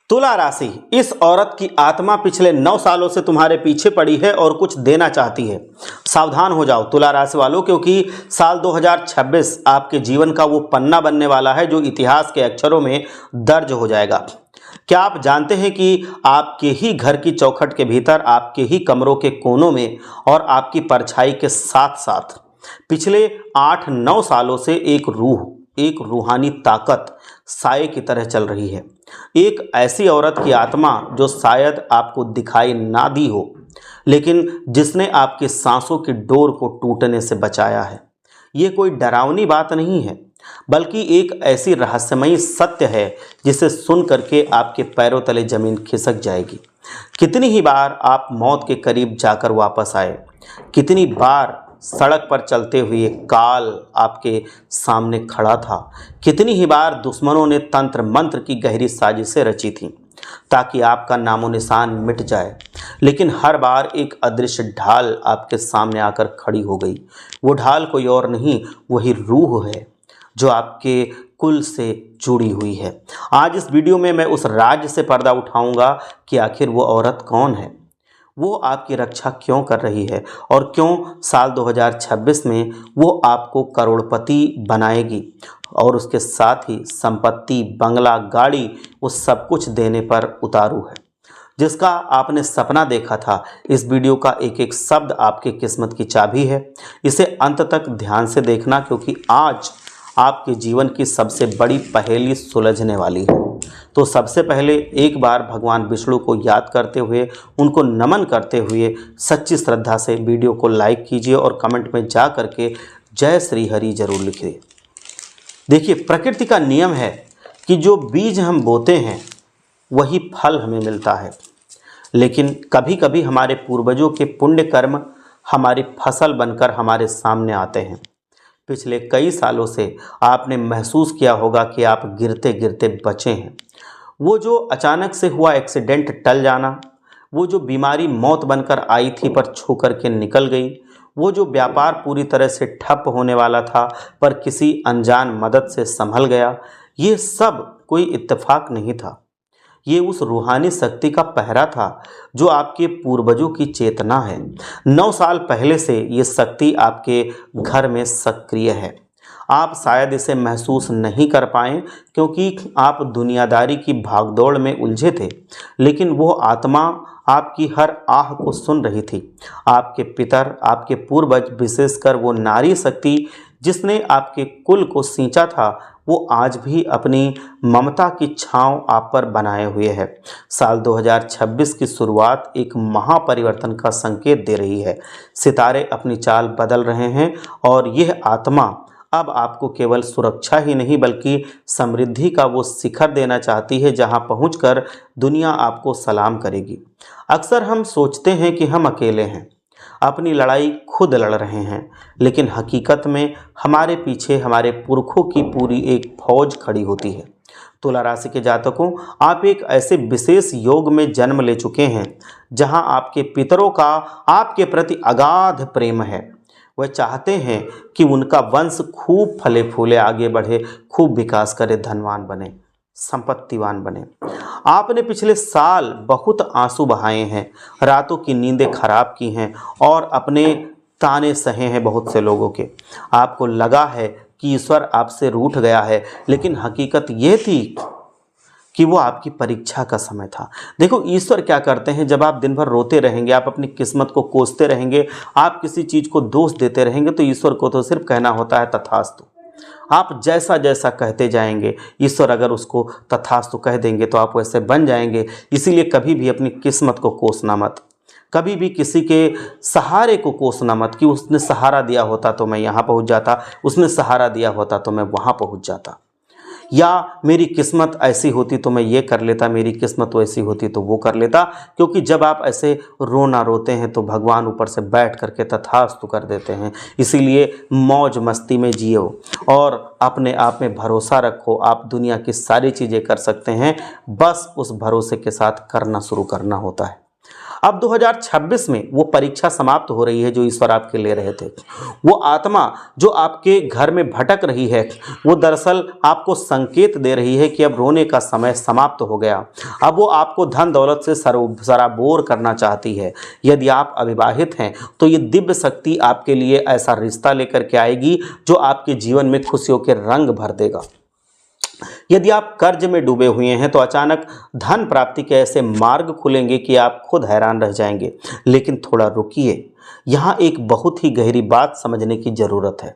तुला राशि, इस औरत की आत्मा पिछले 9 सालों से तुम्हारे पीछे पड़ी है और कुछ देना चाहती है। सावधान हो जाओ तुला राशि वालों, क्योंकि साल 2026 आपके जीवन का वो पन्ना बनने वाला है जो इतिहास के अक्षरों में दर्ज हो जाएगा। क्या आप जानते हैं कि आपके ही घर की चौखट के भीतर, आपके ही कमरों के कोनों में और आपकी परछाई के साथ साथ पिछले 8-9 सालों से एक रूहानी ताकत साए की तरह चल रही है। एक ऐसी औरत की आत्मा जो शायद आपको दिखाई ना दी हो, लेकिन जिसने आपकी सांसों की डोर को टूटने से बचाया है। ये कोई डरावनी बात नहीं है, बल्कि एक ऐसी रहस्यमयी सत्य है जिसे सुन करके आपके पैरों तले जमीन खिसक जाएगी। कितनी ही बार आप मौत के करीब जाकर वापस आए, कितनी बार सड़क पर चलते हुए काल आपके सामने खड़ा था, कितनी ही बार दुश्मनों ने तंत्र मंत्र की गहरी साजिशें रची थी ताकि आपका नामो निशान मिट जाए, लेकिन हर बार एक अदृश्य ढाल आपके सामने आकर खड़ी हो गई। वो ढाल कोई और नहीं, वही रूह है जो आपके कुल से जुड़ी हुई है। आज इस वीडियो में मैं उस राज से पर्दा उठाऊंगा कि आखिर वो औरत कौन है, वो आपकी रक्षा क्यों कर रही है और क्यों साल 2026 में वो आपको करोड़पति बनाएगी और उसके साथ ही संपत्ति, बंगला, गाड़ी, वो सब कुछ देने पर उतारू है। जिसका आपने सपना देखा था, इस वीडियो का एक एक शब्द आपकी किस्मत की चाबी है। इसे अंत तक ध्यान से देखना, क्योंकि आज आपके जीवन की सबसे बड़ी पहेली सुलझने वाली है। तो सबसे पहले एक बार भगवान विष्णु को याद करते हुए, उनको नमन करते हुए सच्ची श्रद्धा से वीडियो को लाइक कीजिए और कमेंट में जा करके जय श्री हरि जरूर लिखिए। देखिए, प्रकृति का नियम है कि जो बीज हम बोते हैं वही फल हमें मिलता है, लेकिन कभी कभी हमारे पूर्वजों के पुण्य कर्म हमारी फसल बनकर हमारे सामने आते हैं। पिछले कई सालों से आपने महसूस किया होगा कि आप गिरते गिरते बचे हैं। वो जो अचानक से हुआ एक्सीडेंट टल जाना, वो जो बीमारी मौत बनकर आई थी पर छू कर के निकल गई, वो जो व्यापार पूरी तरह से ठप होने वाला था पर किसी अनजान मदद से संभल गया, ये सब कोई इत्तेफाक नहीं था। ये उस रूहानी शक्ति का पहरा था जो आपके पूर्वजों की चेतना है। 9 साल पहले से ये शक्ति आपके घर में सक्रिय है। आप शायद इसे महसूस नहीं कर पाए क्योंकि आप दुनियादारी की भागदौड़ में उलझे थे, लेकिन वो आत्मा आपकी हर आह को सुन रही थी। आपके पितर, आपके पूर्वज, विशेषकर वो नारी शक्ति जिसने आपके कुल को सींचा था, वो आज भी अपनी ममता की छांव आप पर बनाए हुए है। साल 2026 की शुरुआत एक महापरिवर्तन का संकेत दे रही है। सितारे अपनी चाल बदल रहे हैं और यह आत्मा अब आपको केवल सुरक्षा ही नहीं बल्कि समृद्धि का वो शिखर देना चाहती है जहां पहुंचकर दुनिया आपको सलाम करेगी। अक्सर हम सोचते हैं कि हम अकेले हैं, अपनी लड़ाई खुद लड़ रहे हैं, लेकिन हकीकत में हमारे पीछे हमारे पुरखों की पूरी एक फौज खड़ी होती है। तुला राशि के जातकों, आप एक ऐसे विशेष योग में जन्म ले चुके हैं जहां आपके पितरों का आपके प्रति अगाध प्रेम है। वह चाहते हैं कि उनका वंश खूब फले फूले, आगे बढ़े, खूब विकास करे, धनवान बने, संपत्तिवान बने। आपने पिछले साल बहुत आंसू बहाए हैं, रातों की नींदें खराब की हैं और अपने ताने सहे हैं बहुत से लोगों के। आपको लगा है कि ईश्वर आपसे रूठ गया है, लेकिन हकीकत यह थी कि वो आपकी परीक्षा का समय था। देखो, ईश्वर क्या करते हैं, जब आप दिन भर रोते रहेंगे, आप अपनी किस्मत को कोसते रहेंगे, आप किसी चीज़ को दोष देते रहेंगे, तो ईश्वर को तो सिर्फ कहना होता है तथास्तु। आप जैसा जैसा कहते जाएंगे, ईश्वर अगर उसको तथास्तु कह देंगे तो आप वैसे बन जाएंगे। इसीलिए कभी भी अपनी किस्मत को कोसना मत, कभी भी किसी के सहारे को कोसना मत कि उसने सहारा दिया होता तो मैं यहाँ पहुँच जाता, उसने सहारा दिया होता तो मैं वहाँ पहुँच जाता, या मेरी किस्मत ऐसी होती तो मैं ये कर लेता, मेरी किस्मत वैसी होती तो वो कर लेता। क्योंकि जब आप ऐसे रोना रोते हैं तो भगवान ऊपर से बैठ करके तथास्तु कर देते हैं। इसीलिए मौज मस्ती में जियो और अपने आप में भरोसा रखो। आप दुनिया की सारी चीज़ें कर सकते हैं, बस उस भरोसे के साथ करना शुरू करना होता है। अब 2026 में वो परीक्षा समाप्त हो रही है जो ईश्वर आपके ले रहे थे। वो आत्मा जो आपके घर में भटक रही है, वो दरअसल आपको संकेत दे रही है कि अब रोने का समय समाप्त हो गया। अब वो आपको धन दौलत से सराबोर करना चाहती है। यदि आप अविवाहित हैं तो ये दिव्य शक्ति आपके लिए ऐसा रिश्ता लेकर के आएगी जो आपके जीवन में खुशियों के रंग भर देगा। यदि आप कर्ज में डूबे हुए हैं तो अचानक धन प्राप्ति के ऐसे मार्ग खुलेंगे कि आप खुद हैरान रह जाएंगे। लेकिन थोड़ा रुकिए, यहाँ एक बहुत ही गहरी बात समझने की जरूरत है।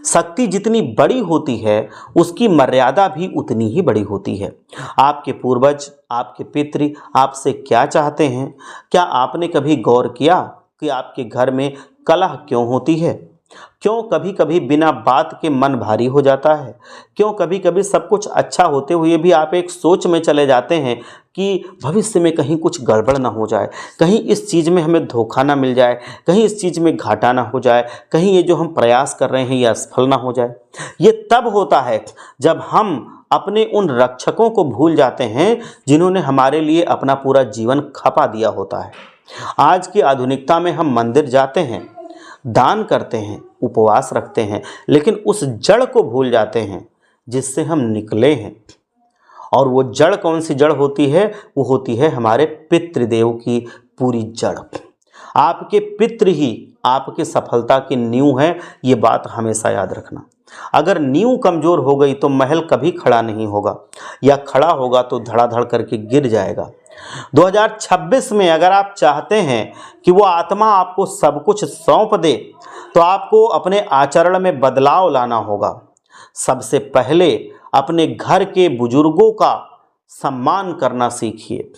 शक्ति जितनी बड़ी होती है उसकी मर्यादा भी उतनी ही बड़ी होती है। आपके पूर्वज, आपके पितृ आपसे क्या चाहते हैं? क्या आपने कभी गौर किया कि आपके घर में कलह क्यों होती है? क्यों कभी कभी बिना बात के मन भारी हो जाता है? क्यों कभी कभी सब कुछ अच्छा होते हुए भी आप एक सोच में चले जाते हैं कि भविष्य में कहीं कुछ गड़बड़ ना हो जाए, कहीं इस चीज़ में हमें धोखा ना मिल जाए, कहीं इस चीज़ में घाटा ना हो जाए, कहीं ये जो हम प्रयास कर रहे हैं ये असफल ना हो जाए। ये तब होता है जब हम अपने उन रक्षकों को भूल जाते हैं जिन्होंने हमारे लिए अपना पूरा जीवन खपा दिया होता है। आज की आधुनिकता में हम मंदिर जाते हैं, दान करते हैं, उपवास रखते हैं, लेकिन उस जड़ को भूल जाते हैं जिससे हम निकले हैं। और वो जड़ कौन सी जड़ होती है? वो होती है हमारे पितृदेव की पूरी जड़। आपके पितृ ही आपकी सफलता की नींव है, ये बात हमेशा याद रखना। अगर नींव कमजोर हो गई तो महल कभी खड़ा नहीं होगा, या खड़ा होगा तो धड़ाधड़ करके गिर जाएगा। 2026 में अगर आप चाहते हैं कि वो आत्मा आपको सब कुछ सौंप दे तो आपको अपने आचरण में बदलाव लाना होगा। सबसे पहले अपने घर के बुजुर्गों का सम्मान करना सीखिए।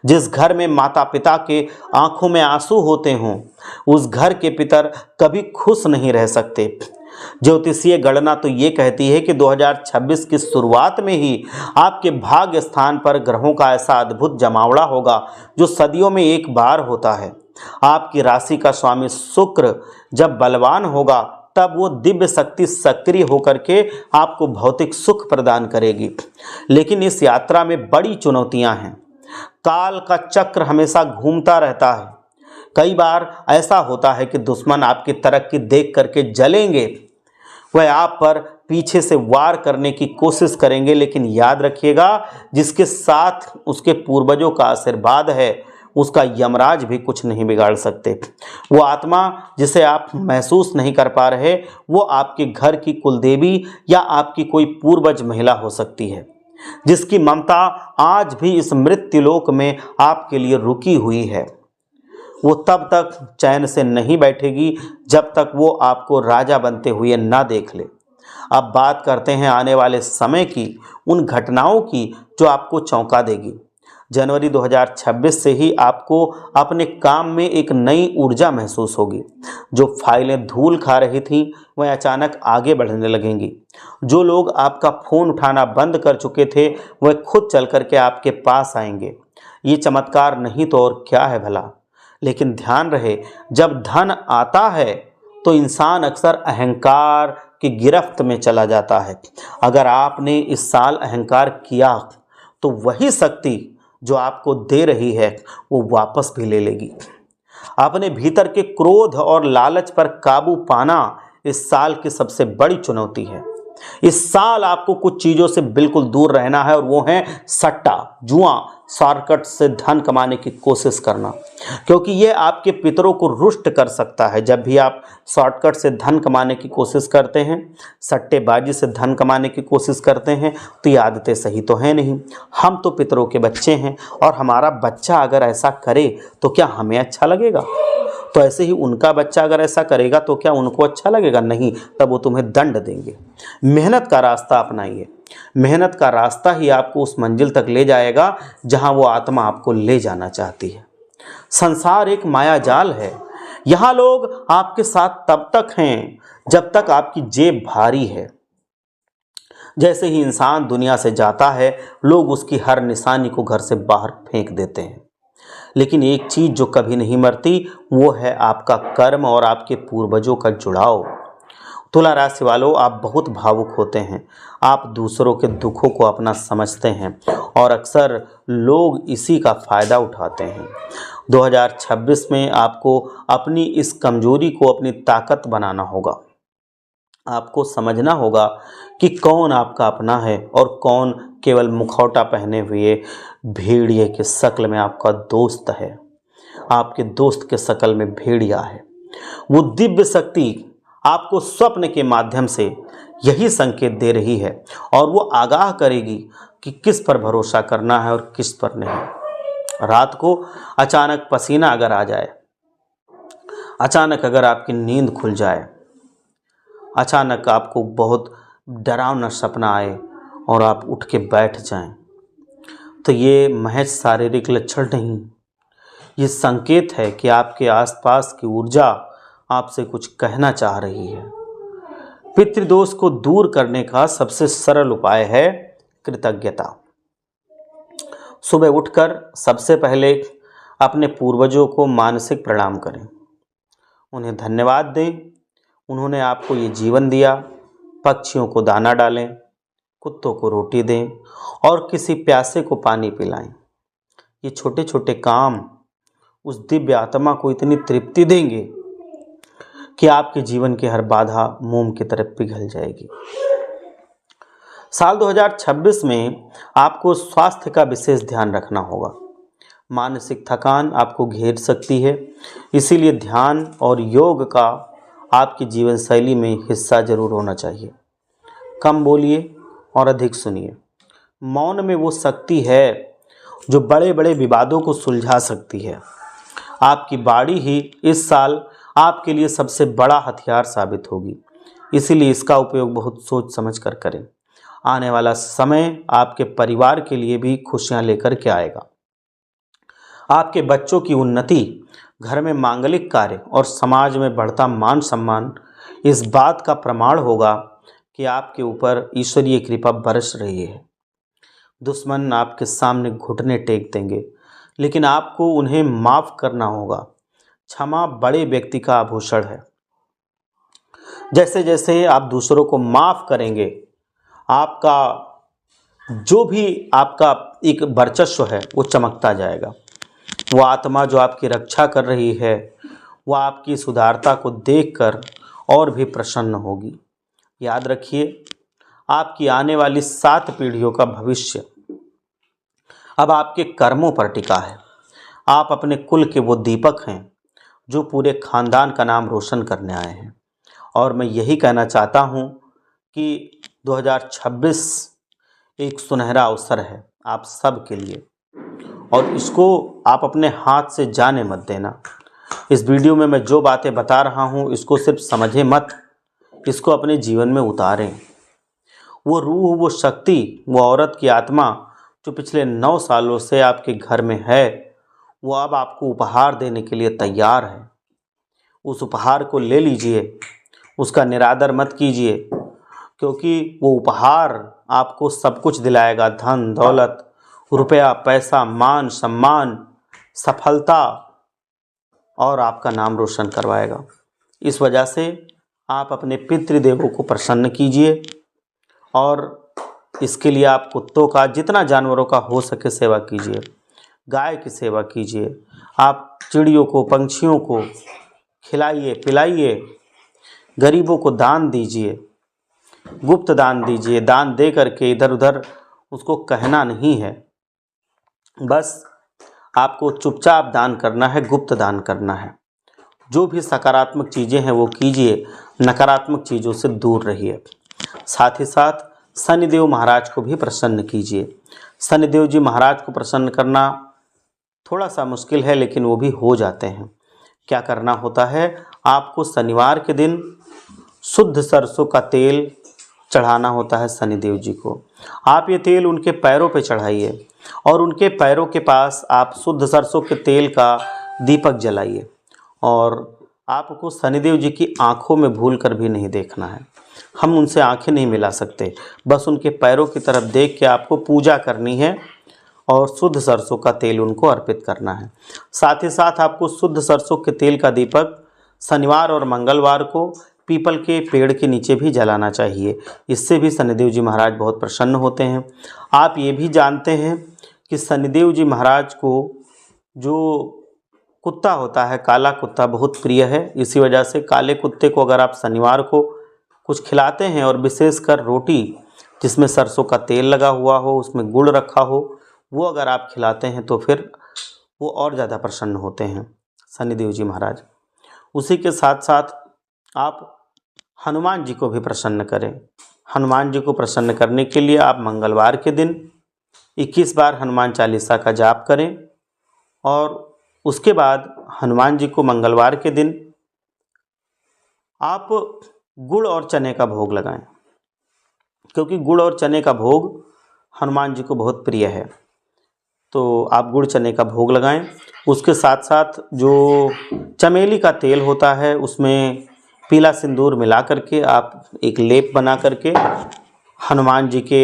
जिस घर में माता पिता के आंखों में आंसू होते हों, उस घर के पितर कभी खुश नहीं रह सकते। ज्योतिषीय गणना तो ये कहती है कि 2026 की शुरुआत में ही आपके भाग्य स्थान पर ग्रहों का ऐसा अद्भुत जमावड़ा होगा जो सदियों में एक बार होता है। आपकी राशि का स्वामी शुक्र जब बलवान होगा तब वो दिव्य शक्ति सक्रिय होकर के आपको भौतिक सुख प्रदान करेगी। लेकिन इस यात्रा में बड़ी चुनौतियां हैं। काल का चक्र हमेशा घूमता रहता है। कई बार ऐसा होता है कि दुश्मन आपकी तरक्की देख करके जलेंगे, वह आप पर पीछे से वार करने की कोशिश करेंगे, लेकिन याद रखिएगा जिसके साथ उसके पूर्वजों का आशीर्वाद है उसका यमराज भी कुछ नहीं बिगाड़ सकते। वो आत्मा जिसे आप महसूस नहीं कर पा रहे वो आपके घर की कुलदेवी या आपकी कोई पूर्वज महिला हो सकती है, जिसकी ममता आज भी इस मृत्युलोक में आपके लिए रुकी हुई है। वो तब तक चैन से नहीं बैठेगी जब तक वो आपको राजा बनते हुए ना देख ले। अब बात करते हैं आने वाले समय की, उन घटनाओं की जो आपको चौंका देगी। जनवरी 2026 से ही आपको अपने काम में एक नई ऊर्जा महसूस होगी। जो फाइलें धूल खा रही थीं वह अचानक आगे बढ़ने लगेंगी। जो लोग आपका फ़ोन उठाना बंद कर चुके थे वह खुद चल करके आपके पास आएंगे। ये चमत्कार नहीं तो और क्या है भला। लेकिन ध्यान रहे, जब धन आता है तो इंसान अक्सर अहंकार की गिरफ्त में चला जाता है। अगर आपने इस साल अहंकार किया तो वही शक्ति जो आपको दे रही है वो वापस भी ले लेगी। अपने भीतर के क्रोध और लालच पर काबू पाना इस साल की सबसे बड़ी चुनौती है। इस साल आपको कुछ चीज़ों से बिल्कुल दूर रहना है और वो है सट्टा, जुआ, शॉर्टकट से धन कमाने की कोशिश करना, क्योंकि ये आपके पितरों को रुष्ट कर सकता है। जब भी आप शॉर्टकट से धन कमाने की कोशिश करते हैं, सट्टेबाजी से धन कमाने की कोशिश करते हैं, तो ये आदतें सही तो हैं नहीं। हम तो पितरों के बच्चे हैं और हमारा बच्चा अगर ऐसा करे तो क्या हमें अच्छा लगेगा? तो ऐसे ही उनका बच्चा अगर ऐसा करेगा तो क्या उनको अच्छा लगेगा? नहीं, तब वो तुम्हें दंड देंगे। मेहनत का रास्ता अपनाइए। मेहनत का रास्ता ही आपको उस मंजिल तक ले जाएगा जहां वो आत्मा आपको ले जाना चाहती है। संसार एक माया जाल है। यहाँ लोग आपके साथ तब तक हैं जब तक आपकी जेब भारी है। जैसे ही इंसान दुनिया से जाता है लोग उसकी हर निशानी को घर से बाहर फेंक देते हैं। लेकिन एक चीज़ जो कभी नहीं मरती वो है आपका कर्म और आपके पूर्वजों का जुड़ाव। तुला राशि वालों, आप बहुत भावुक होते हैं। आप दूसरों के दुखों को अपना समझते हैं और अक्सर लोग इसी का फ़ायदा उठाते हैं। 2026 में आपको अपनी इस कमजोरी को अपनी ताकत बनाना होगा। आपको समझना होगा कि कौन आपका अपना है और कौन केवल मुखौटा पहने हुए भेड़िए के शक्ल में आपका दोस्त है। आपके दोस्त के शक्ल में भेड़िया है। वो दिव्य शक्ति आपको स्वप्न के माध्यम से यही संकेत दे रही है और वो आगाह करेगी कि किस पर भरोसा करना है और किस पर नहीं। रात को अचानक पसीना अगर आ जाए, अचानक अगर आपकी नींद खुल जाए, अचानक आपको बहुत डरावना सपना आए और आप उठ के बैठ जाएं, तो ये महज शारीरिक लक्षण नहीं, ये संकेत है कि आपके आसपास की ऊर्जा आपसे कुछ कहना चाह रही है। पितृदोष को दूर करने का सबसे सरल उपाय है कृतज्ञता। सुबह उठकर सबसे पहले अपने पूर्वजों को मानसिक प्रणाम करें, उन्हें धन्यवाद दें। उन्होंने आपको ये जीवन दिया। पक्षियों को दाना डालें, कुत्तों को रोटी दें और किसी प्यासे को पानी पिलाएं। ये छोटे छोटे काम उस दिव्य आत्मा को इतनी तृप्ति देंगे कि आपके जीवन की हर बाधा मोम की तरह पिघल जाएगी। साल 2026 में आपको स्वास्थ्य का विशेष ध्यान रखना होगा। मानसिक थकान आपको घेर सकती है, इसीलिए ध्यान और योग का आपकी जीवन शैली में हिस्सा जरूर होना चाहिए। कम बोलिए और अधिक सुनिए। मौन में वो शक्ति है जो बड़े बड़े विवादों को सुलझा सकती है। आपकी बाड़ी ही इस साल आपके लिए सबसे बड़ा हथियार साबित होगी, इसीलिए इसका उपयोग बहुत सोच समझ कर करें। आने वाला समय आपके परिवार के लिए भी खुशियां लेकर के आएगा। आपके बच्चों की उन्नति, घर में मांगलिक कार्य और समाज में बढ़ता मान सम्मान इस बात का प्रमाण होगा कि आपके ऊपर ईश्वरीय कृपा बरस रही है। दुश्मन आपके सामने घुटने टेक देंगे, लेकिन आपको उन्हें माफ करना होगा। क्षमा बड़े व्यक्ति का आभूषण है। जैसे जैसे आप दूसरों को माफ करेंगे, आपका जो भी आपका एक वर्चस्व है वो चमकता जाएगा। वो आत्मा जो आपकी रक्षा कर रही है, वह आपकी सुधारता को देखकर और भी प्रसन्न होगी। याद रखिए, आपकी आने वाली 7 पीढ़ियों का भविष्य अब आपके कर्मों पर टिका है। आप अपने कुल के वो दीपक हैं जो पूरे खानदान का नाम रोशन करने आए हैं। और मैं यही कहना चाहता हूँ कि 2026 एक सुनहरा अवसर है आप सब के लिए, और इसको आप अपने हाथ से जाने मत देना। इस वीडियो में मैं जो बातें बता रहा हूँ इसको सिर्फ समझे मत, इसको अपने जीवन में उतारें। वो रूह, वो शक्ति, वो औरत की आत्मा जो पिछले 9 सालों से आपके घर में है, वो अब आपको उपहार देने के लिए तैयार है। उस उपहार को ले लीजिए, उसका निरादर मत कीजिए, क्योंकि वो उपहार आपको सब कुछ दिलाएगा। धन दौलत, रुपया पैसा, मान सम्मान, सफलता, और आपका नाम रोशन करवाएगा। इस वजह से आप अपने पितृदेवों को प्रसन्न कीजिए, और इसके लिए आप कुत्तों का, जितना जानवरों का हो सके सेवा कीजिए। गाय की सेवा कीजिए। आप चिड़ियों को, पंछियों को खिलाइए पिलाइए। गरीबों को दान दीजिए, गुप्त दान दीजिए। दान दे करके इधर उधर उसको कहना नहीं है, बस आपको चुपचाप दान करना है, गुप्त दान करना है। जो भी सकारात्मक चीज़ें हैं वो कीजिए, नकारात्मक चीज़ों से दूर रहिए। साथ ही साथ शनिदेव महाराज को भी प्रसन्न कीजिए। शनिदेव जी महाराज को प्रसन्न करना थोड़ा सा मुश्किल है, लेकिन वो भी हो जाते हैं। क्या करना होता है, आपको शनिवार के दिन शुद्ध सरसों का तेल चढ़ाना होता है शनिदेव जी को। आप ये तेल उनके पैरों पे चढ़ाइए और उनके पैरों के पास आप शुद्ध सरसों के तेल का दीपक जलाइए। और आपको शनिदेव जी की आंखों में भूल कर भी नहीं देखना है। हम उनसे आंखें नहीं मिला सकते, बस उनके पैरों की तरफ देख के आपको पूजा करनी है और शुद्ध सरसों का तेल उनको अर्पित करना है। साथ ही साथ आपको शुद्ध सरसों के तेल का दीपक शनिवार और मंगलवार को पीपल के पेड़ के नीचे भी जलाना चाहिए। इससे भी शनिदेव जी महाराज बहुत प्रसन्न होते हैं। आप ये भी जानते हैं कि शनिदेव जी महाराज को जो कुत्ता होता है, काला कुत्ता, बहुत प्रिय है। इसी वजह से काले कुत्ते को अगर आप शनिवार को कुछ खिलाते हैं और विशेषकर रोटी जिसमें सरसों का तेल लगा हुआ हो, उसमें गुड़ रखा हो, वो अगर आप खिलाते हैं तो फिर वो और ज़्यादा प्रसन्न होते हैं शनिदेव जी महाराज। उसी के साथ साथ आप हनुमान जी को भी प्रसन्न करें। हनुमान जी को प्रसन्न करने के लिए आप मंगलवार के दिन 21 बार हनुमान चालीसा का जाप करें और उसके बाद हनुमान जी को मंगलवार के दिन आप गुड़ और चने का भोग लगाएं, क्योंकि गुड़ और चने का भोग हनुमान जी को बहुत प्रिय है। तो आप गुड़ चने का भोग लगाएं। उसके साथ साथ जो चमेली का तेल होता है उसमें पीला सिंदूर मिला करके आप एक लेप बना करके हनुमान जी के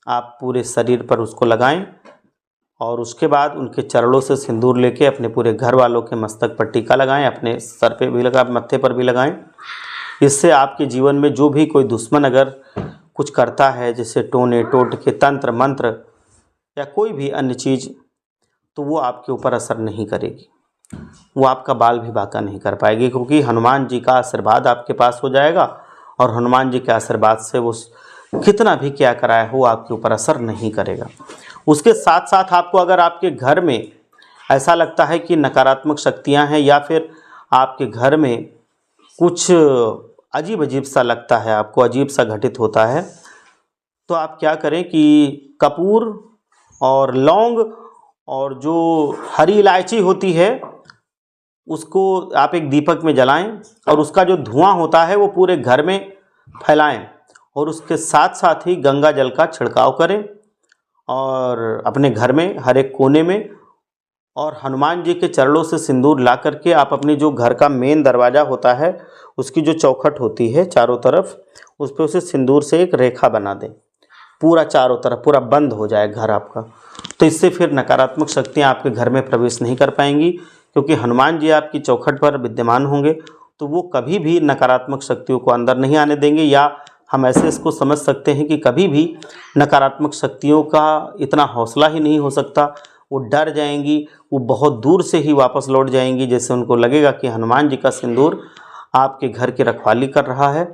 आप पूरे शरीर पर उसको लगाएं और उसके बाद उनके चरणों से सिंदूर लेके अपने पूरे घर वालों के मस्तक पर टीका लगाएं, अपने सर पे भी लगा, मत्थे पर भी लगाएं। इससे आपके जीवन में जो भी कोई दुश्मन अगर कुछ करता है, जैसे टोने टोटके, तंत्र मंत्र या कोई भी अन्य चीज़, तो वो आपके ऊपर असर नहीं करेगी, वो आपका बाल भी बांका नहीं कर पाएगी, क्योंकि हनुमान जी का आशीर्वाद आपके पास हो जाएगा और हनुमान जी के आशीर्वाद से वो कितना भी क्या कराए हो आपके ऊपर असर नहीं करेगा। उसके साथ साथ आपको अगर आपके घर में ऐसा लगता है कि नकारात्मक शक्तियां हैं या फिर आपके घर में कुछ अजीब अजीब सा लगता है, आपको अजीब सा घटित होता है, तो आप क्या करें कि कपूर और लौंग और जो हरी इलायची होती है उसको आप एक दीपक में जलाएं और उसका जो धुआं होता है वो पूरे घर में फैलाएं और उसके साथ साथ ही गंगा जल का छिड़काव करें और अपने घर में हर एक कोने में, और हनुमान जी के चरणों से सिंदूर ला करके आप अपने जो घर का मेन दरवाज़ा होता है उसकी जो चौखट होती है चारों तरफ, उस पर उसे सिंदूर से एक रेखा बना दें, पूरा चारों तरफ पूरा बंद हो जाए घर आपका। तो इससे फिर नकारात्मक शक्तियाँ आपके घर में प्रवेश नहीं कर पाएंगी, क्योंकि हनुमान जी आपकी चौखट पर विद्यमान होंगे तो वो कभी भी नकारात्मक शक्तियों को अंदर नहीं आने देंगे। या हम ऐसे इसको समझ सकते हैं कि कभी भी नकारात्मक शक्तियों का इतना हौसला ही नहीं हो सकता, वो डर जाएंगी, वो बहुत दूर से ही वापस लौट जाएंगी। जैसे उनको लगेगा कि हनुमान जी का सिंदूर आपके घर की रखवाली कर रहा है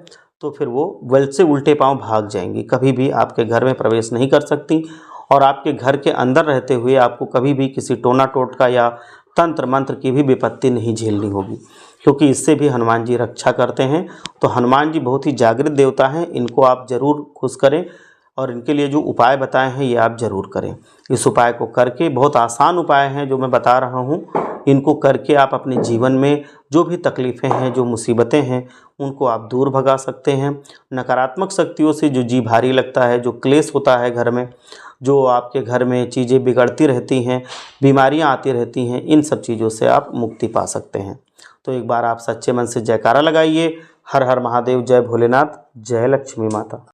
तो फिर वो बल से उल्टे पांव भाग जाएंगी, कभी भी आपके घर में प्रवेश नहीं कर सकती। और आपके घर के अंदर रहते हुए आपको कभी भी किसी टोना टोटका या तंत्र मंत्र की भी विपत्ति नहीं झेलनी होगी, क्योंकि इससे भी हनुमान जी रक्षा करते हैं। तो हनुमान जी बहुत ही जागृत देवता हैं, इनको आप ज़रूर खुश करें और इनके लिए जो उपाय बताए हैं ये आप ज़रूर करें। इस उपाय को करके, बहुत आसान उपाय हैं जो मैं बता रहा हूँ, इनको करके आप अपने जीवन में जो भी तकलीफ़ें हैं, जो मुसीबतें हैं, उनको आप दूर भगा सकते हैं। नकारात्मक शक्तियों से जो जी भारी लगता है, जो क्लेश होता है घर में, जो आपके घर में चीज़ें बिगड़ती रहती हैं, बीमारियां आती रहती हैं, इन सब चीज़ों से आप मुक्ति पा सकते हैं। तो एक बार आप सच्चे मन से जयकारा लगाइए। हर हर महादेव, जय भोलेनाथ, जय लक्ष्मी माता।